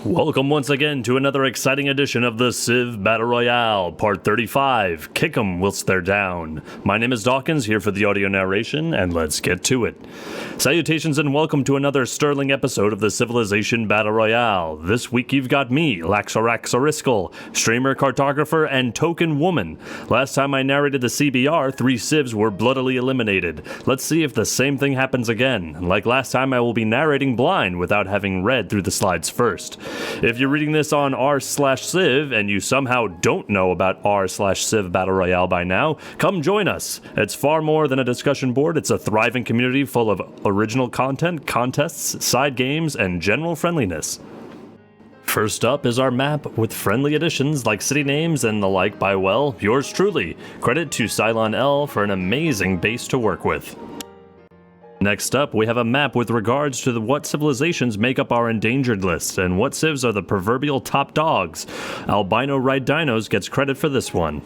Welcome once again to another exciting edition of the Civ Battle Royale, Part 35, Kick 'em whilst they're down. My name is Dawkinzz, here for the audio narration, and let's get to it. Salutations and welcome to another sterling episode of the Civilization Battle Royale. This week you've got me, Laxaraxoriskal, streamer, cartographer, and token woman. Last time I narrated the CBR, 3 civs were bloodily eliminated. Let's see if the same thing happens again. Like last time, I will be narrating blind without having read through the slides first. If you're reading this on r/civ and you somehow don't know about r/civ Battle Royale by now, come join us. It's far more than a discussion board. It's a thriving community full of original content, contests, side games, and general friendliness. First up is our map with friendly additions like city names and the like by, well, yours truly. Credit to Cylon L for an amazing base to work with. Next up, we have a map with regards to what civilizations make up our endangered list, and what civs are the proverbial top dogs. Albino Ride Dinos gets credit for this one.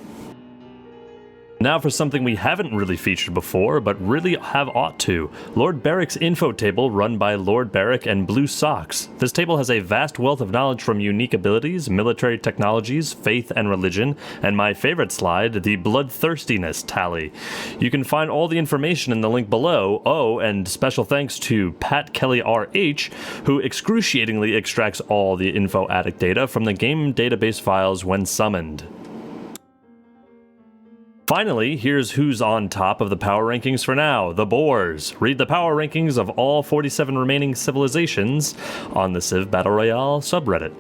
Now for something we haven't really featured before, but really have ought to. Lord Barrick's info table run by Lord Barrick and Blue Socks. This table has a vast wealth of knowledge from unique abilities, military technologies, faith and religion, and my favorite slide, the bloodthirstiness tally. You can find all the information in the link below. Oh, and special thanks to Pat Kelly RH, who excruciatingly extracts all the info addict data from the game database files when summoned. Finally, here's who's on top of the power rankings for now, the Boars. Read the power rankings of all 47 remaining civilizations on the Civ Battle Royale subreddit.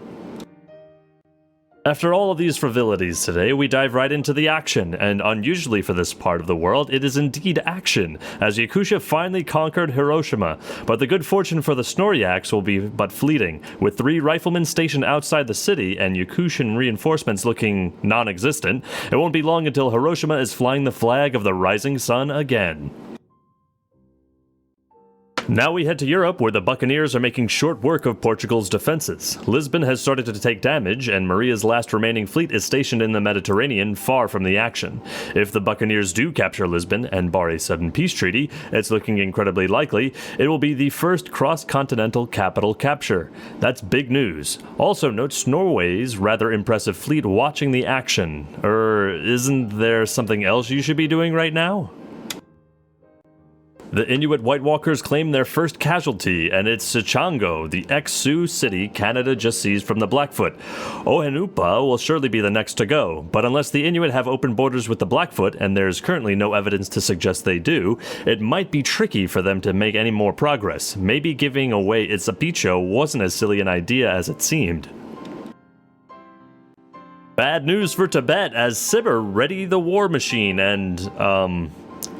After all of these frivolities today, we dive right into the action, and unusually for this part of the world, it is indeed action, as Yakutia finally conquered Hiroshima. But the good fortune for the Snoryaks will be but fleeting. With 3 riflemen stationed outside the city and Yakutian reinforcements looking non-existent, it won't be long until Hiroshima is flying the flag of the rising sun again. Now we head to Europe, where the Buccaneers are making short work of Portugal's defenses. Lisbon has started to take damage, and Maria's last remaining fleet is stationed in the Mediterranean, far from the action. If the Buccaneers do capture Lisbon and bar a sudden peace treaty, it's looking incredibly likely, it will be the first cross-continental capital capture. That's big news. Also note Norway's rather impressive fleet watching the action. Isn't there something else you should be doing right now? The Inuit White Walkers claim their first casualty, and it's Sichango, the ex-Sioux city Canada just seized from the Blackfoot. Ohanupa will surely be the next to go, but unless the Inuit have open borders with the Blackfoot, and there's currently no evidence to suggest they do, it might be tricky for them to make any more progress. Maybe giving away Itzapicho wasn't as silly an idea as it seemed. Bad news for Tibet, as Sibir ready the war machine, and,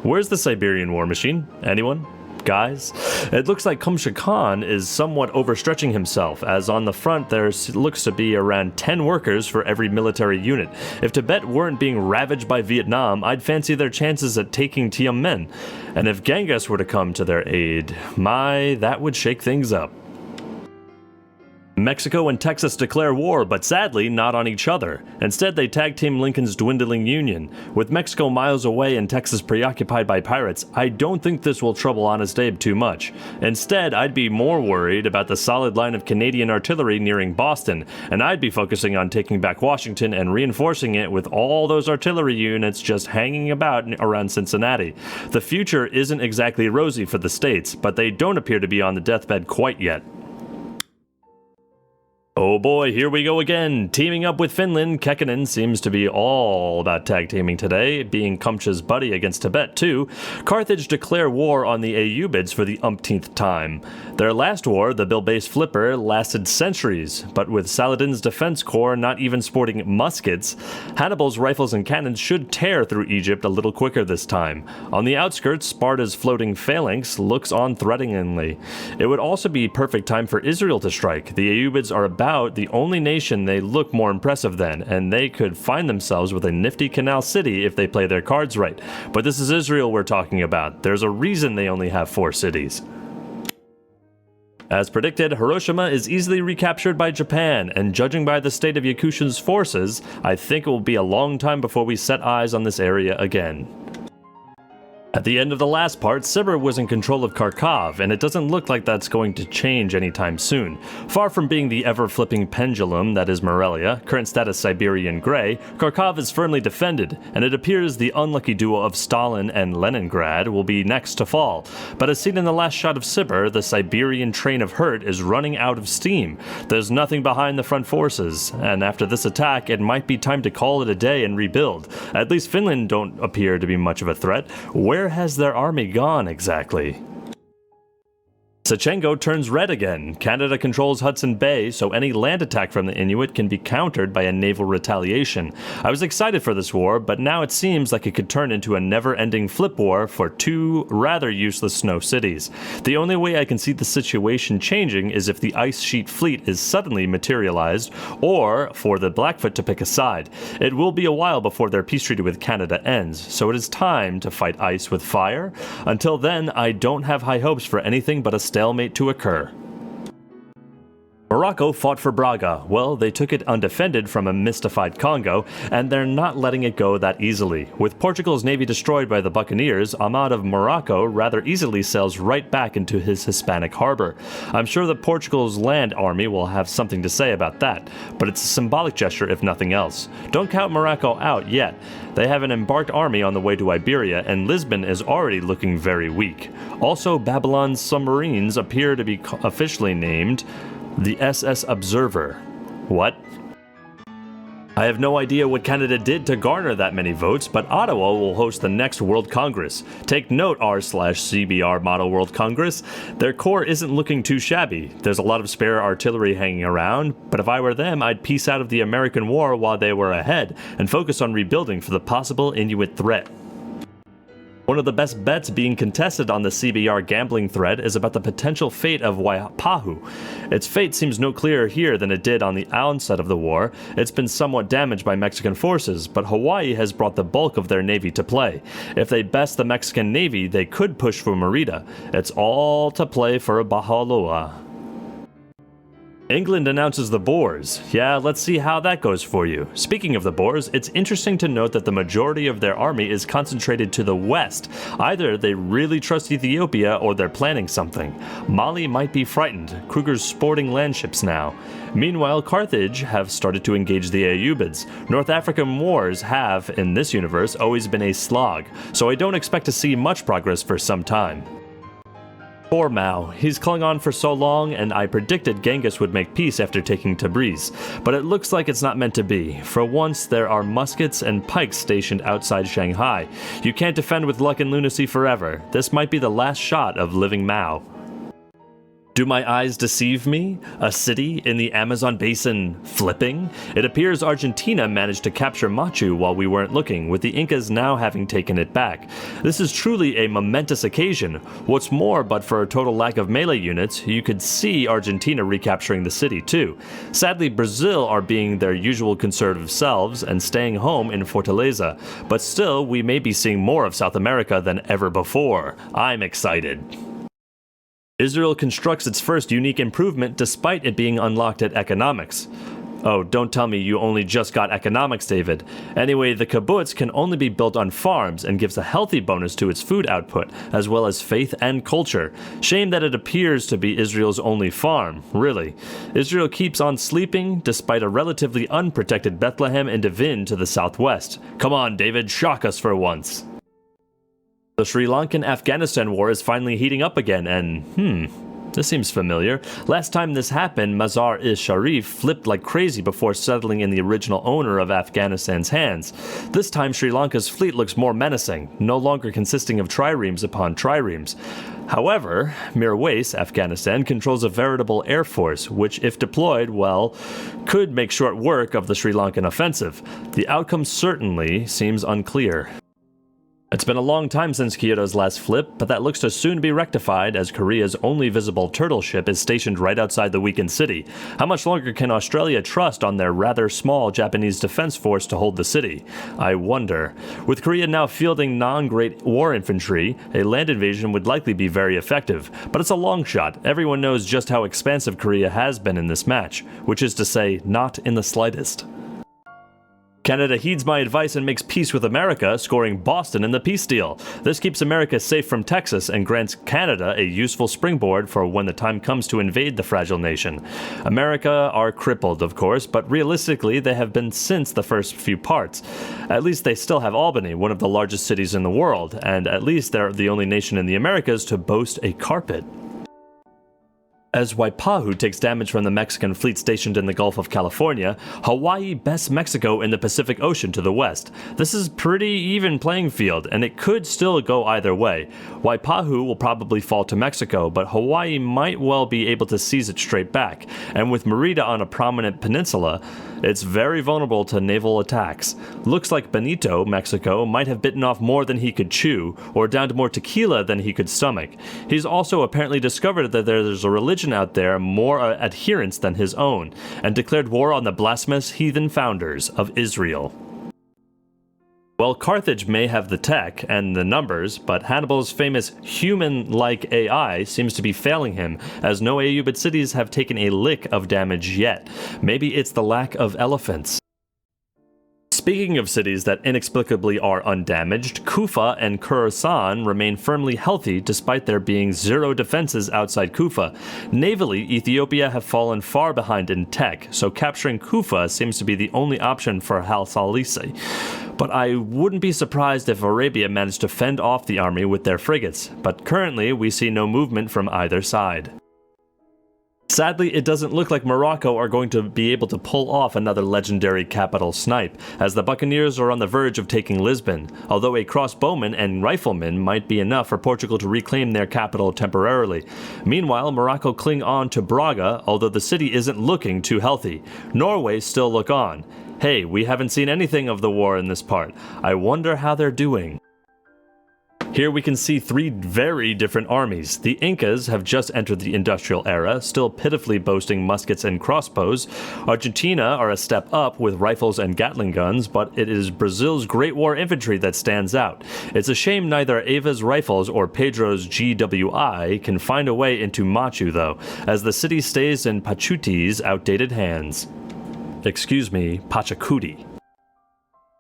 where's the Siberian war machine? Anyone? Guys? It looks like Kumsha Khan is somewhat overstretching himself, as on the front there looks to be around 10 workers for every military unit. If Tibet weren't being ravaged by Vietnam, I'd fancy their chances at taking Tiananmen. And if Genghis were to come to their aid, that would shake things up. Mexico and Texas declare war, but sadly not on each other. Instead, they tag-team Lincoln's dwindling union. With Mexico miles away and Texas preoccupied by pirates, I don't think this will trouble Honest Abe too much. Instead, I'd be more worried about the solid line of Canadian artillery nearing Boston, and I'd be focusing on taking back Washington and reinforcing it with all those artillery units just hanging about around Cincinnati. The future isn't exactly rosy for the states, but they don't appear to be on the deathbed quite yet. Oh boy, here we go again. Teaming up with Finland, Kekkonen seems to be all about tag teaming today, being Kumcha's buddy against Tibet too. Carthage declare war on the Ayyubids for the umpteenth time. Their last war, the Bilbais Flipper, lasted centuries, but with Saladin's defense corps not even sporting muskets, Hannibal's rifles and cannons should tear through Egypt a little quicker this time. On the outskirts, Sparta's floating phalanx looks on threateningly. It would also be perfect time for Israel to strike. The Ayyubids are about the only nation they look more impressive than, and they could find themselves with a nifty canal city if they play their cards right. But this is Israel we're talking about. There's a reason they only have 4 cities. As predicted, Hiroshima is easily recaptured by Japan, and judging by the state of Yakutian's forces, I think it will be a long time before we set eyes on this area again. At the end of the last part, Sibir was in control of Kharkov, and it doesn't look like that's going to change anytime soon. Far from being the ever-flipping pendulum that is Morelia, current status Siberian Grey, Kharkov is firmly defended, and it appears the unlucky duo of Stalin and Leningrad will be next to fall. But as seen in the last shot of Sibir, the Siberian train of hurt is running out of steam. There's nothing behind the front forces, and after this attack, it might be time to call it a day and rebuild. At least Finland don't appear to be much of a threat. Where has their army gone exactly? Sechengo turns red again. Canada controls Hudson Bay, so any land attack from the Inuit can be countered by a naval retaliation. I was excited for this war, but now it seems like it could turn into a never-ending flip war for two rather useless snow cities. The only way I can see the situation changing is if the Ice Sheet Fleet is suddenly materialized, or for the Blackfoot to pick a side. It will be a while before their peace treaty with Canada ends, so it is time to fight ice with fire. Until then, I don't have high hopes for anything but a stalemate to occur. Morocco fought for Braga. Well, they took it undefended from a mystified Congo, and they're not letting it go that easily. With Portugal's navy destroyed by the buccaneers, Ahmad of Morocco rather easily sails right back into his Hispanic harbor. I'm sure that Portugal's land army will have something to say about that, but it's a symbolic gesture if nothing else. Don't count Morocco out yet. They have an embarked army on the way to Iberia, and Lisbon is already looking very weak. Also, Babylon's submarines appear to be officially named the SS Observer. What? I have no idea what Canada did to garner that many votes, but Ottawa will host the next World Congress. Take note r/CBR Model World Congress. Their core isn't looking too shabby. There's a lot of spare artillery hanging around, but if I were them, I'd piece out of the American War while they were ahead and focus on rebuilding for the possible Inuit threat. One of the best bets being contested on the CBR gambling thread is about the potential fate of Waipahu. Its fate seems no clearer here than it did on the onset of the war. It's been somewhat damaged by Mexican forces, but Hawaii has brought the bulk of their navy to play. If they best the Mexican navy, they could push for Merida. It's all to play for Bahaloa. England announces the Boers. Yeah, let's see how that goes for you. Speaking of the Boers, it's interesting to note that the majority of their army is concentrated to the west. Either they really trust Ethiopia or they're planning something. Mali might be frightened. Kruger's sporting landships now. Meanwhile, Carthage have started to engage the Ayyubids. North African wars have, in this universe, always been a slog, so I don't expect to see much progress for some time. Poor Mao. He's clung on for so long, and I predicted Genghis would make peace after taking Tabriz. But it looks like it's not meant to be. For once, there are muskets and pikes stationed outside Shanghai. You can't defend with luck and lunacy forever. This might be the last shot of living Mao. Do my eyes deceive me? A city in the Amazon basin flipping? It appears Argentina managed to capture Machu while we weren't looking, with the Incas now having taken it back. This is truly a momentous occasion. What's more, but for a total lack of melee units, you could see Argentina recapturing the city too. Sadly, Brazil are being their usual conservative selves and staying home in Fortaleza. But still, we may be seeing more of South America than ever before. I'm excited. Israel constructs its first unique improvement despite it being unlocked at economics. Oh, don't tell me you only just got economics, David. Anyway, the kibbutz can only be built on farms and gives a healthy bonus to its food output, as well as faith and culture. Shame that it appears to be Israel's only farm, really. Israel keeps on sleeping, despite a relatively unprotected Bethlehem and Devin to the southwest. Come on, David, shock us for once. The Sri Lankan-Afghanistan war is finally heating up again, and this seems familiar. Last time this happened, Mazar-i-Sharif flipped like crazy before settling in the original owner of Afghanistan's hands. This time Sri Lanka's fleet looks more menacing, no longer consisting of triremes upon triremes. However, Mirwais, Afghanistan, controls a veritable air force, which, if deployed, well, could make short work of the Sri Lankan offensive. The outcome certainly seems unclear. It's been a long time since Kyoto's last flip, but that looks to soon be rectified as Korea's only visible turtle ship is stationed right outside the weakened city. How much longer can Australia trust on their rather small Japanese defense force to hold the city? I wonder. With Korea now fielding non-great war infantry, a land invasion would likely be very effective, but it's a long shot. Everyone knows just how expansive Korea has been in this match, which is to say, not in the slightest. Canada heeds my advice and makes peace with America, scoring Boston in the peace deal. This keeps America safe from Texas and grants Canada a useful springboard for when the time comes to invade the fragile nation. America are crippled, of course, but realistically they have been since the first few parts. At least they still have Albany, one of the largest cities in the world, and at least they're the only nation in the Americas to boast a carpet. As Waipahu takes damage from the Mexican fleet stationed in the Gulf of California, Hawaii bests Mexico in the Pacific Ocean to the west. This is pretty even playing field, and it could still go either way. Waipahu will probably fall to Mexico, but Hawaii might well be able to seize it straight back, and with Merida on a prominent peninsula, it's very vulnerable to naval attacks. Looks like Benito, Mexico, might have bitten off more than he could chew, or downed more tequila than he could stomach. He's also apparently discovered that there's a religion out there more adherents than his own, and declared war on the blasphemous heathen founders of Israel. Well, Carthage may have the tech and the numbers, but Hannibal's famous human-like AI seems to be failing him, as no Ayyubid cities have taken a lick of damage yet. Maybe it's the lack of elephants. Speaking of cities that inexplicably are undamaged, Kufa and Khorasan remain firmly healthy despite there being zero defenses outside Kufa. Navally, Ethiopia have fallen far behind in tech, so capturing Kufa seems to be the only option for Haile-Selassie. But I wouldn't be surprised if Arabia managed to fend off the army with their frigates, but currently we see no movement from either side. Sadly, it doesn't look like Morocco are going to be able to pull off another legendary capital snipe, as the Buccaneers are on the verge of taking Lisbon, although a crossbowman and rifleman might be enough for Portugal to reclaim their capital temporarily. Meanwhile, Morocco cling on to Braga, although the city isn't looking too healthy. Norway still look on. Hey, we haven't seen anything of the war in this part. I wonder how they're doing. Here we can see three very different armies. The Incas have just entered the industrial era, still pitifully boasting muskets and crossbows. Argentina are a step up with rifles and Gatling guns, but it is Brazil's Great War infantry that stands out. It's a shame neither Ava's rifles or Pedro's GWI can find a way into Machu though, as the city stays in Pachuti's outdated hands. Excuse me, Pachacuti.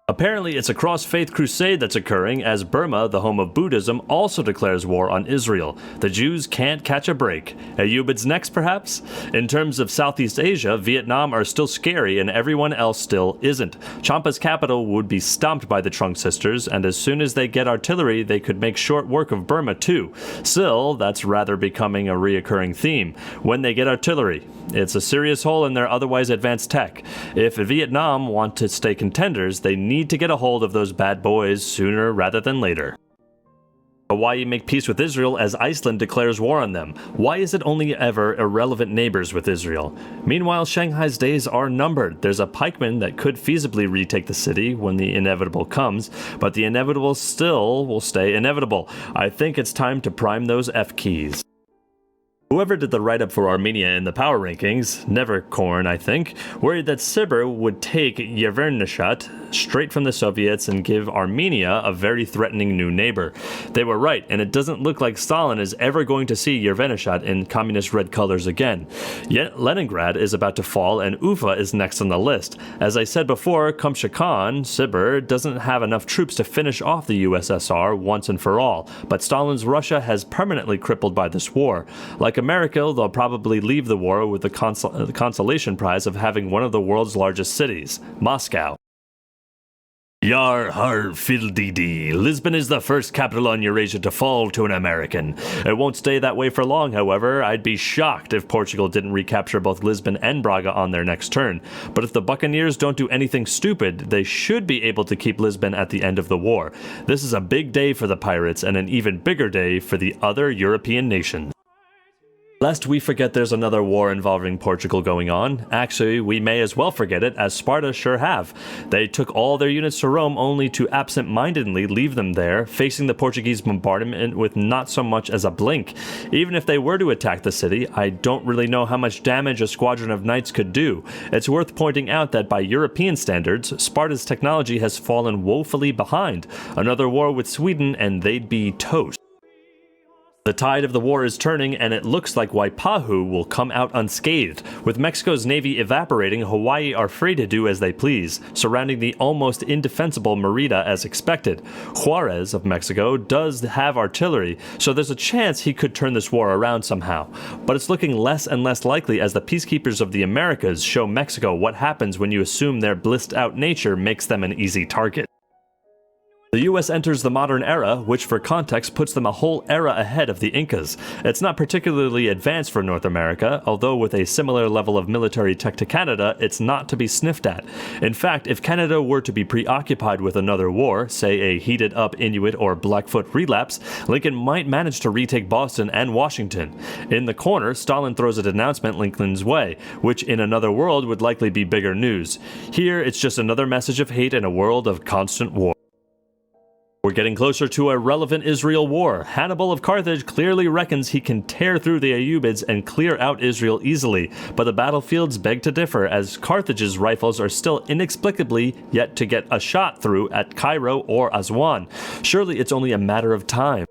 Apparently, it's a cross-faith crusade that's occurring as Burma, the home of Buddhism, also declares war on Israel. The Jews can't catch a break. Ayyubids next, perhaps? In terms of Southeast Asia, Vietnam are still scary and everyone else still isn't. Champa's capital would be stomped by the Trunk sisters, and as soon as they get artillery, they could make short work of Burma too. Still, that's rather becoming a reoccurring theme. When they get artillery, it's a serious hole in their otherwise advanced tech. If Vietnam want to stay contenders, they need to get a hold of those bad boys sooner rather than later. Hawaii make peace with Israel as Iceland declares war on them. Why is it only ever irrelevant neighbors with Israel? Meanwhile, Shanghai's days are numbered. There's a pikeman that could feasibly retake the city when the inevitable comes, but the inevitable still will stay inevitable. I think it's time to prime those F keys. Whoever did the write-up for Armenia in the power rankings, Nevercorn I think, worried that Sibir would take Yervernashat straight from the Soviets and give Armenia a very threatening new neighbor. They were right, and it doesn't look like Stalin is ever going to see Yervernashat in communist red colors again. Yet Leningrad is about to fall and Ufa is next on the list. As I said before, Kamchakan, Sibir, doesn't have enough troops to finish off the USSR once and for all, but Stalin's Russia has permanently crippled by this war. Like America, they'll probably leave the war with the consolation prize of having one of the world's largest cities, Moscow. Yar har fildidi. Lisbon is the first capital on Eurasia to fall to an American. It won't stay that way for long, however. I'd be shocked if Portugal didn't recapture both Lisbon and Braga on their next turn. But if the Buccaneers don't do anything stupid, they should be able to keep Lisbon at the end of the war. This is a big day for the pirates and an even bigger day for the other European nations. Lest we forget there's another war involving Portugal going on. Actually, we may as well forget it, as Sparta sure have. They took all their units to Rome only to absent-mindedly leave them there, facing the Portuguese bombardment with not so much as a blink. Even if they were to attack the city, I don't really know how much damage a squadron of knights could do. It's worth pointing out that by European standards, Sparta's technology has fallen woefully behind. Another war with Sweden and they'd be toast. The tide of the war is turning, and it looks like Waipahu will come out unscathed. With Mexico's navy evaporating, Hawaii are free to do as they please, surrounding the almost indefensible Merida as expected. Juarez of Mexico does have artillery, so there's a chance he could turn this war around somehow. But it's looking less and less likely as the peacekeepers of the Americas show Mexico what happens when you assume their blissed-out nature makes them an easy target. The US enters the modern era, which for context puts them a whole era ahead of the Incas. It's not particularly advanced for North America, although with a similar level of military tech to Canada, it's not to be sniffed at. In fact, if Canada were to be preoccupied with another war, say a heated up Inuit or Blackfoot relapse, Lincoln might manage to retake Boston and Washington. In the corner, Stalin throws a denouncement Lincoln's way, which in another world would likely be bigger news. Here, it's just another message of hate in a world of constant war. We're getting closer to a relevant Israel war. Hannibal of Carthage clearly reckons he can tear through the Ayyubids and clear out Israel easily, but the battlefields beg to differ as Carthage's rifles are still inexplicably yet to get a shot through at Cairo or Aswan. Surely it's only a matter of time.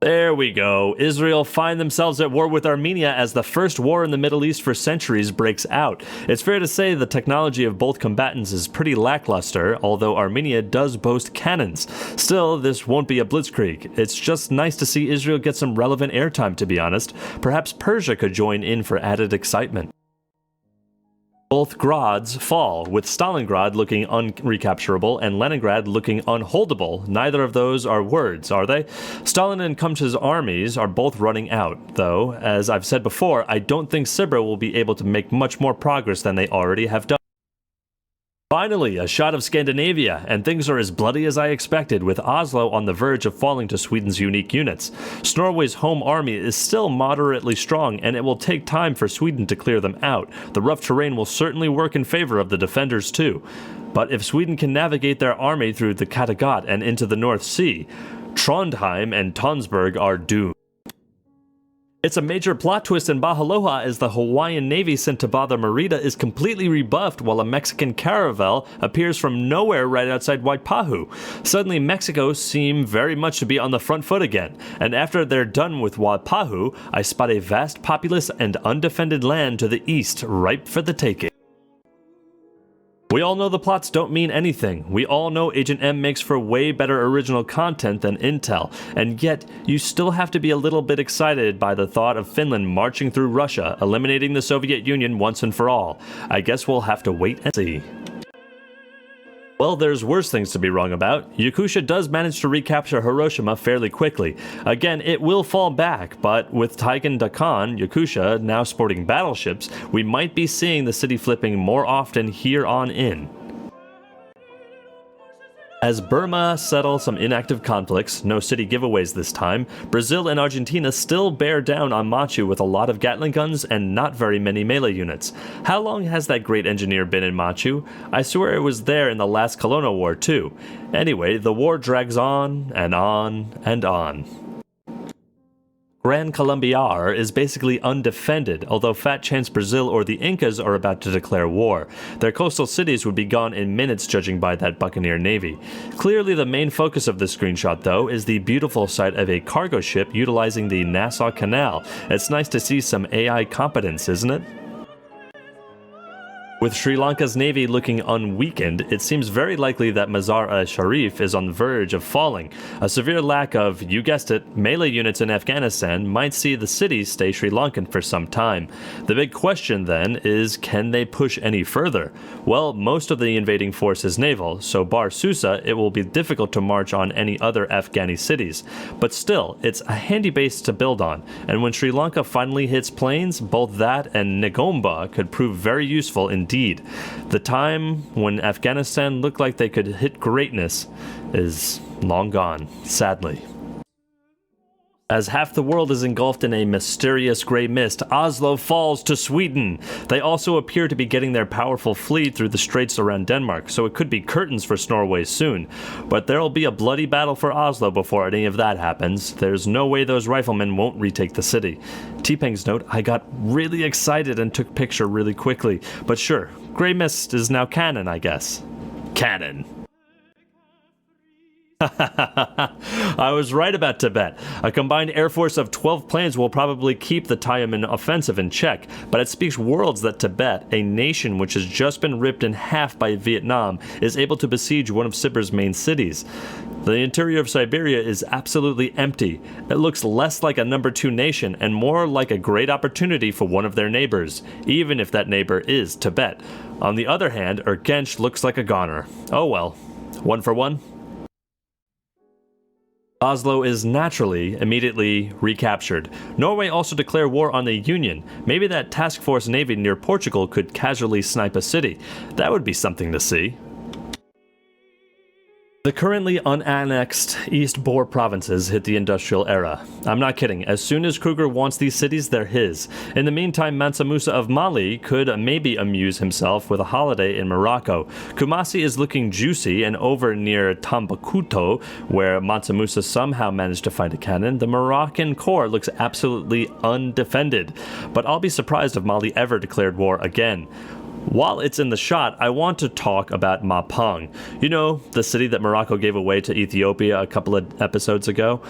There we go. Israel find themselves at war with Armenia as the first war in the Middle East for centuries breaks out. It's fair to say the technology of both combatants is pretty lackluster, although Armenia does boast cannons. Still, this won't be a blitzkrieg. It's just nice to see Israel get some relevant airtime, to be honest. Perhaps Persia could join in for added excitement. Both Grads fall, with Stalingrad looking unrecapturable and Leningrad looking unholdable. Neither of those are words, are they? Stalin and Kumcha's armies are both running out, though, as I've said before, I don't think Sibra will be able to make much more progress than they already have done. Finally, a shot of Scandinavia, and things are as bloody as I expected, with Oslo on the verge of falling to Sweden's unique units. Norway's home army is still moderately strong, and it will take time for Sweden to clear them out. The rough terrain will certainly work in favor of the defenders too. But if Sweden can navigate their army through the Kattegat and into the North Sea, Trondheim and Tonsberg are doomed. It's a major plot twist in Bahaloha as the Hawaiian Navy sent to bother Merida is completely rebuffed while a Mexican caravel appears from nowhere right outside Waipahu. Suddenly Mexico seem very much to be on the front foot again, and after they're done with Waipahu, I spot a vast populous and undefended land to the east ripe for the taking. We all know the plots don't mean anything. We all know Agent M makes for way better original content than Intel, and yet you still have to be a little bit excited by the thought of Finland marching through Russia, eliminating the Soviet Union once and for all. I guess we'll have to wait and see. Well, there's worse things to be wrong about. Yakusha does manage to recapture Hiroshima fairly quickly. Again, it will fall back, but with Taigen Dakan, Yakusha, now sporting battleships, we might be seeing the city flipping more often here on in. As Burma settles some inactive conflicts, no city giveaways this time, Brazil and Argentina still bear down on Machu with a lot of Gatling guns and not very many melee units. How long has that great engineer been in Machu? I swear it was there in the last Colonna War too. Anyway, the war drags on and on and on. Gran Colombiar is basically undefended, although fat chance Brazil or the Incas are about to declare war. Their coastal cities would be gone in minutes judging by that buccaneer navy. Clearly the main focus of this screenshot though is the beautiful sight of a cargo ship utilizing the Nassau Canal. It's nice to see some AI competence, isn't it? With Sri Lanka's navy looking unweakened, it seems very likely that Mazar-e-Sharif is on the verge of falling. A severe lack of, you guessed it, melee units in Afghanistan might see the city stay Sri Lankan for some time. The big question then is, can they push any further? Well, most of the invading force is naval, so bar Susa, it will be difficult to march on any other Afghani cities. But still, it's a handy base to build on, and when Sri Lanka finally hits planes, both that and Negomba could prove very useful indeed. The time when Afghanistan looked like they could hit greatness is long gone, sadly. As half the world is engulfed in a mysterious gray mist, Oslo falls to Sweden. They also appear to be getting their powerful fleet through the straits around Denmark, so it could be curtains for Norway soon. But there'll be a bloody battle for Oslo before any of that happens. There's no way those riflemen won't retake the city. TPang's note, I got really excited and took picture really quickly. But sure, gray mist is now canon, I guess. Canon. I was right about Tibet. A combined air force of 12 planes will probably keep the Tiananmen offensive in check, but it speaks worlds that Tibet, a nation which has just been ripped in half by Vietnam, is able to besiege one of Sibir's main cities. The interior of Siberia is absolutely empty. It looks less like a number 2 nation and more like a great opportunity for one of their neighbors, even if that neighbor is Tibet. On the other hand, Urgench looks like a goner. Oh well. 1 for 1? Oslo is naturally immediately recaptured. Norway also declared war on the Union. Maybe that task force navy near Portugal could casually snipe a city. That would be something to see. The currently unannexed East Boer provinces hit the industrial era. I'm not kidding. As soon as Kruger wants these cities, they're his. In the meantime, Mansa Musa of Mali could maybe amuse himself with a holiday in Morocco. Kumasi is looking juicy, and over near Tombouctou, where Mansa Musa somehow managed to find a cannon, the Moroccan core looks absolutely undefended. But I'll be surprised if Mali ever declared war again. While it's in the shot, I want to talk about Mapang. You know, the city that Morocco gave away to Ethiopia a couple of episodes ago?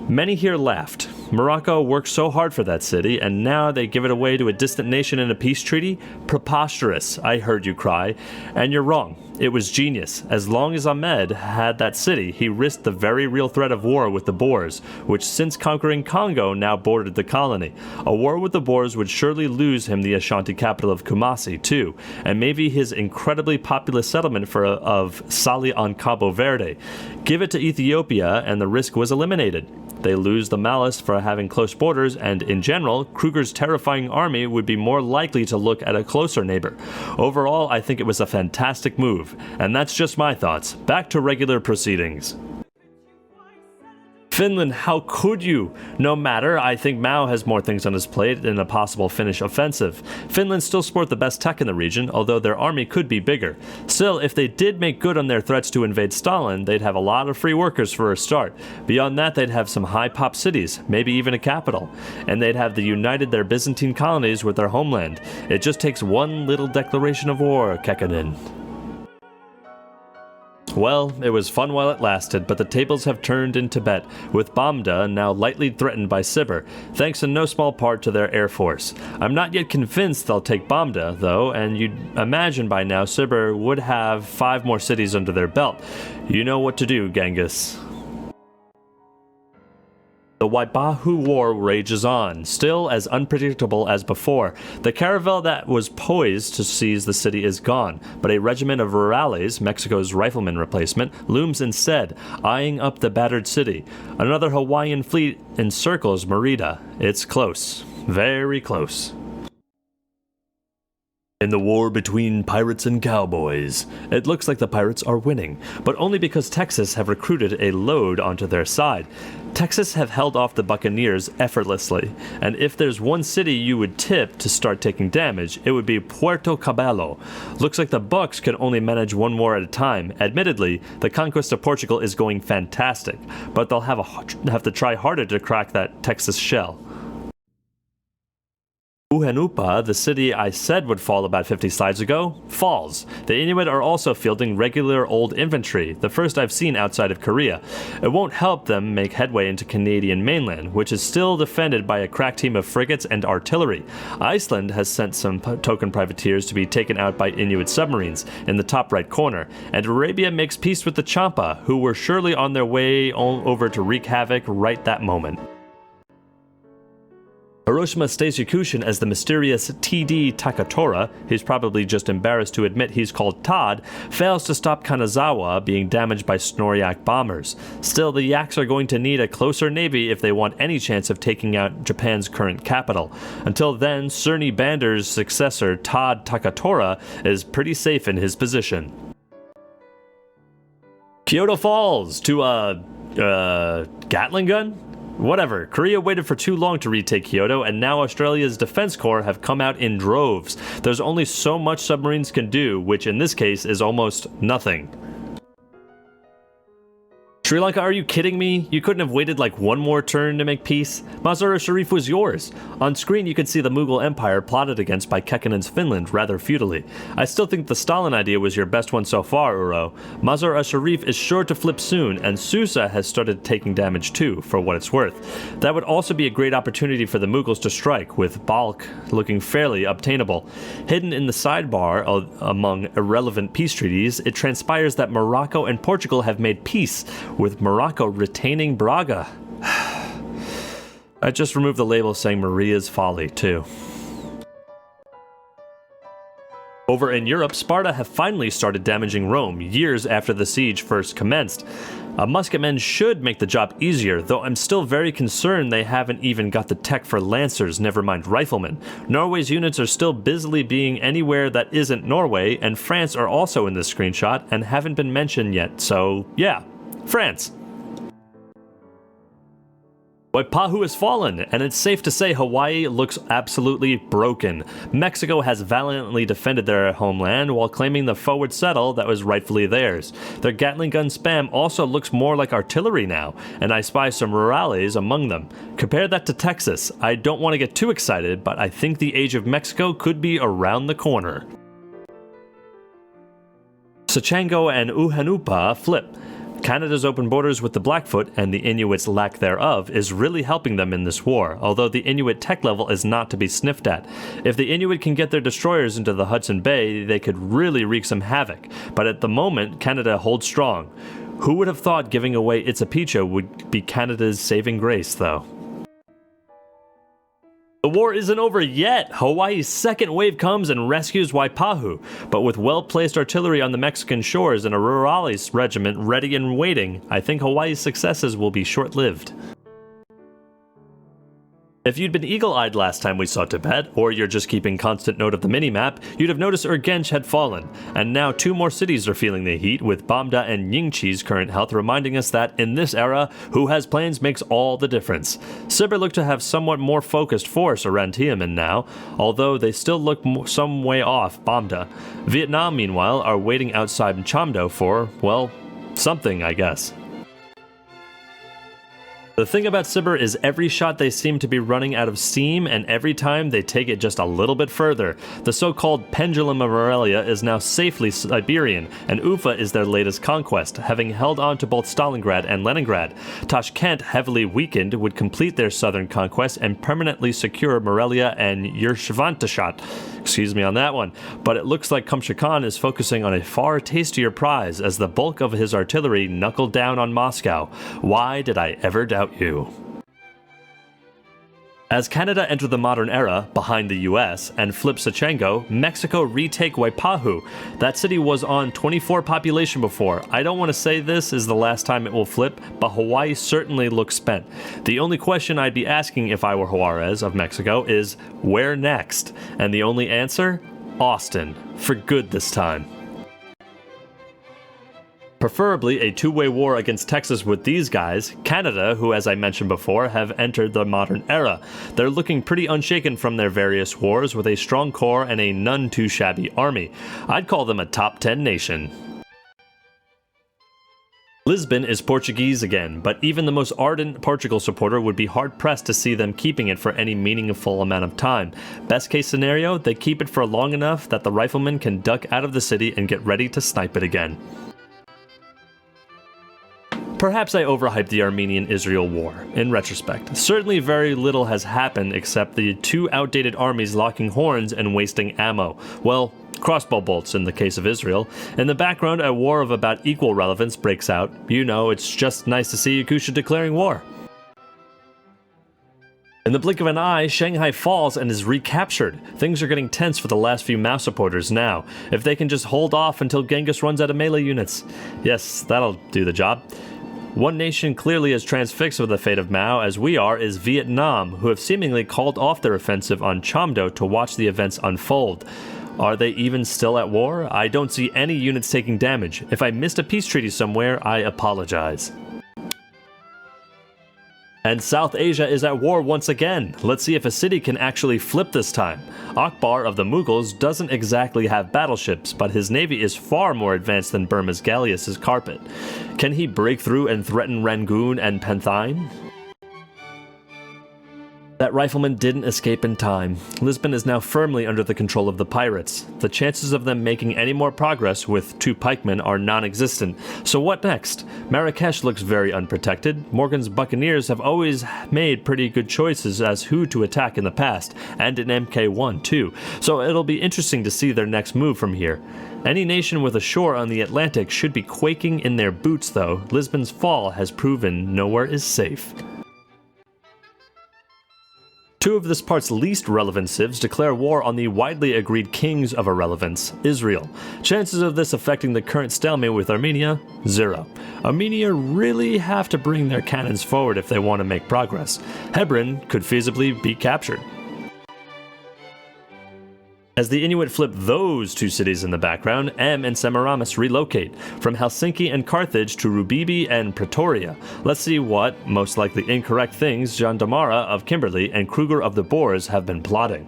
Many here laughed. Morocco worked so hard for that city, and now they give it away to a distant nation in a peace treaty? Preposterous, I heard you cry. And you're wrong. It was genius. As long as Ahmed had that city, he risked the very real threat of war with the Boers, which since conquering Congo now bordered the colony. A war with the Boers would surely lose him the Ashanti capital of Kumasi, too, and maybe his incredibly populous settlement of Sali on Cabo Verde. Give it to Ethiopia, and the risk was eliminated. They lose the malice for having close borders, and in general, Kruger's terrifying army would be more likely to look at a closer neighbor. Overall, I think it was a fantastic move, and that's just my thoughts. Back to regular proceedings. Finland, how could you? No matter, I think Mao has more things on his plate than a possible Finnish offensive. Finland still sport the best tech in the region, although their army could be bigger. Still, if they did make good on their threats to invade Stalin, they'd have a lot of free workers for a start. Beyond that, they'd have some high-pop cities, maybe even a capital. And they'd have united their Byzantine colonies with their homeland. It just takes one little declaration of war, Kekkonen. Well, it was fun while it lasted, but the tables have turned in Tibet, with Bamda now lightly threatened by Sibir, thanks in no small part to their air force. I'm not yet convinced they'll take Bamda, though, and you'd imagine by now Sibir would have 5 more cities under their belt. You know what to do, Genghis. The Waibahu War rages on, still as unpredictable as before. The caravel that was poised to seize the city is gone, but a regiment of rurales, Mexico's rifleman replacement, looms instead, eyeing up the battered city. Another Hawaiian fleet encircles Merida. It's close. Very close. In the war between pirates and cowboys, it looks like the pirates are winning, but only because Texas have recruited a load onto their side. Texas have held off the Buccaneers effortlessly, and if there's one city you would tip to start taking damage, it would be Puerto Cabello. Looks like the Bucs can only manage one more at a time. Admittedly, the conquest of Portugal is going fantastic, but they'll have to try harder to crack that Texas shell. Uhenupa, the city I said would fall about 50 slides ago, falls. The Inuit are also fielding regular old infantry, the first I've seen outside of Korea. It won't help them make headway into Canadian mainland, which is still defended by a crack team of frigates and artillery. Iceland has sent some token privateers to be taken out by Inuit submarines in the top right corner, and Arabia makes peace with the Champa, who were surely on their way over to wreak havoc right that moment. Hiroshima stays Yakushin as the mysterious T.D. Takatora, he's probably just embarrassed to admit he's called Todd, fails to stop Kanazawa being damaged by Snoryak bombers. Still, the Yaks are going to need a closer navy if they want any chance of taking out Japan's current capital. Until then, Cerny Bander's successor, Todd Takatora, is pretty safe in his position. Kyoto falls to a Gatling gun? Whatever, Korea waited for too long to retake Kyoto, and now Australia's defense corps have come out in droves. There's only so much submarines can do, which in this case is almost nothing. Sri Lanka, are you kidding me? You couldn't have waited like one more turn to make peace? Mazar-e-Sharif was yours. On screen you could see the Mughal Empire plotted against by Kekkonen's Finland rather futilely. I still think the Stalin idea was your best one so far, Uro. Mazar-e-Sharif is sure to flip soon, and Susa has started taking damage too, for what it's worth. That would also be a great opportunity for the Mughals to strike, with Balkh looking fairly obtainable. Hidden in the sidebar among irrelevant peace treaties, it transpires that Morocco and Portugal have made peace, with Morocco retaining Braga. I just removed the label saying Maria's Folly, too. Over in Europe, Sparta have finally started damaging Rome, years after the siege first commenced. Musketmen should make the job easier, though I'm still very concerned they haven't even got the tech for lancers, never mind riflemen. Norway's units are still busily being anywhere that isn't Norway, and France are also in this screenshot and haven't been mentioned yet, so yeah, France. Waipahu has fallen, and it's safe to say Hawaii looks absolutely broken. Mexico has valiantly defended their homeland while claiming the forward settle that was rightfully theirs. Their Gatling gun spam also looks more like artillery now, and I spy some rurales among them. Compare that to Texas. I don't want to get too excited, but I think the age of Mexico could be around the corner. Sachango and Uhanupa flip. Canada's open borders with the Blackfoot, and the Inuits' lack thereof, is really helping them in this war, although the Inuit tech level is not to be sniffed at. If the Inuit can get their destroyers into the Hudson Bay, they could really wreak some havoc, but at the moment, Canada holds strong. Who would have thought giving away Itzapicha would be Canada's saving grace, though? The war isn't over yet! Hawaii's second wave comes and rescues Waipahu, but with well-placed artillery on the Mexican shores and a rurales regiment ready and waiting, I think Hawaii's successes will be short-lived. If you'd been eagle-eyed last time we saw Tibet, or you're just keeping constant note of the minimap, you'd have noticed Urgench had fallen, and now 2 more cities are feeling the heat, with Bamda and Yingchi's current health reminding us that, in this era, who has planes makes all the difference. Sibir look to have somewhat more focused force around Tiamen now, although they still look some way off Bamda. Vietnam, meanwhile, are waiting outside Chamdo for, well, something, I guess. The thing about Sibir is every shot they seem to be running out of steam, and every time they take it just a little bit further. The so-called Pendulum of Morelia is now safely Siberian, and Ufa is their latest conquest, having held on to both Stalingrad and Leningrad. Tashkent, heavily weakened, would complete their southern conquest and permanently secure Morelia and Yershvantashat. Excuse me on that one, but it looks like Kumsha Khan is focusing on a far tastier prize as the bulk of his artillery knuckled down on Moscow. Why did I ever doubt you? As Canada entered the modern era, behind the US, and flip Sachango, Mexico retake Waipahu. That city was on 24 population before. I don't want to say this is the last time it will flip, but Hawaii certainly looks spent. The only question I'd be asking if I were Juarez of Mexico is, where next? And the only answer? Austin. For good this time. Preferably a two-way war against Texas with these guys. Canada, who as I mentioned before, have entered the modern era. They're looking pretty unshaken from their various wars with a strong core and a none too shabby army. I'd call them a top 10 nation. Lisbon is Portuguese again, but even the most ardent Portugal supporter would be hard-pressed to see them keeping it for any meaningful amount of time. Best case scenario, they keep it for long enough that the riflemen can duck out of the city and get ready to snipe it again. Perhaps I overhyped the Armenian-Israel war, in retrospect. Certainly very little has happened except the two outdated armies locking horns and wasting ammo. Well, crossbow bolts in the case of Israel. In the background, a war of about equal relevance breaks out. You know, it's just nice to see Yakusha declaring war. In the blink of an eye, Shanghai falls and is recaptured. Things are getting tense for the last few Mao supporters now. If they can just hold off until Genghis runs out of melee units. Yes, that'll do the job. One nation clearly as transfixed with the fate of Mao as we are is Vietnam, who have seemingly called off their offensive on Chamdo to watch the events unfold. Are they even still at war? I don't see any units taking damage. If I missed a peace treaty somewhere, I apologize. And South Asia is at war once again. Let's see if a city can actually flip this time. Akbar of the Mughals doesn't exactly have battleships, but his navy is far more advanced than Burma's Gallius's carpet. Can he break through and threaten Rangoon and Penthine? That rifleman didn't escape in time. Lisbon is now firmly under the control of the pirates. The chances of them making any more progress with 2 pikemen are non-existent. So what next? Marrakesh looks very unprotected. Morgan's buccaneers have always made pretty good choices as who to attack in the past, and in MK1 too. So it'll be interesting to see their next move from here. Any nation with a shore on the Atlantic should be quaking in their boots though. Lisbon's fall has proven nowhere is safe. 2 of this part's least relevant civs declare war on the widely agreed kings of irrelevance, Israel. Chances of this affecting the current stalemate with Armenia? 0. Armenia really have to bring their cannons forward if they want to make progress. Hebron could feasibly be captured. As the Inuit flip those 2 cities in the background, M and Semiramis relocate, from Helsinki and Carthage to Rubibi and Pretoria. Let's see what, most likely incorrect things, Jean Damara of Kimberley and Kruger of the Boers have been plotting.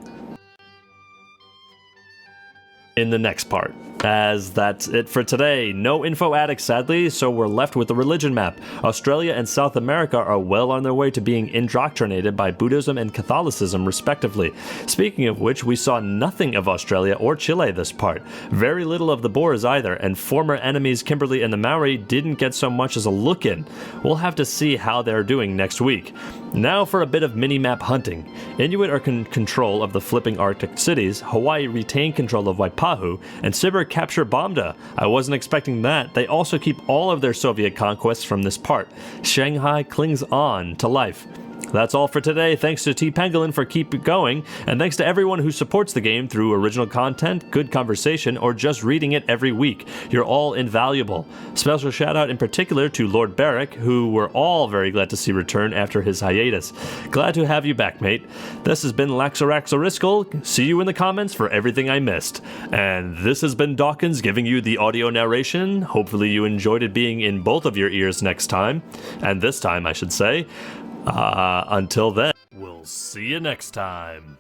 In the next part. As that's it for today. No info addicts sadly, so we're left with the religion map. Australia and South America are well on their way to being indoctrinated by Buddhism and Catholicism respectively. Speaking of which, we saw nothing of Australia or Chile this part. Very little of the Boers either, and former enemies Kimberley and the Maori didn't get so much as a look in. We'll have to see how they're doing next week. Now for a bit of mini-map hunting. Inuit are in control of the flipping Arctic cities, Hawaii retain control of Waipahu, and Sibir capture Bomda. I wasn't expecting that. They also keep all of their Soviet conquests from this part. Shanghai clings on to life. That's all for today. Thanks to TPangolin for keep it going, and thanks to everyone who supports the game through original content, good conversation, or just reading it every week. You're all invaluable. Special shout out in particular to Lord Barrick, who we're all very glad to see return after his hiatus. Glad to have you back, mate. This has been Laxaraxariskel. See you in the comments for everything I missed. And this has been Dawkinzz giving you the audio narration. Hopefully you enjoyed it being in both of your ears next time. And this time, I should say. Until then, we'll see you next time.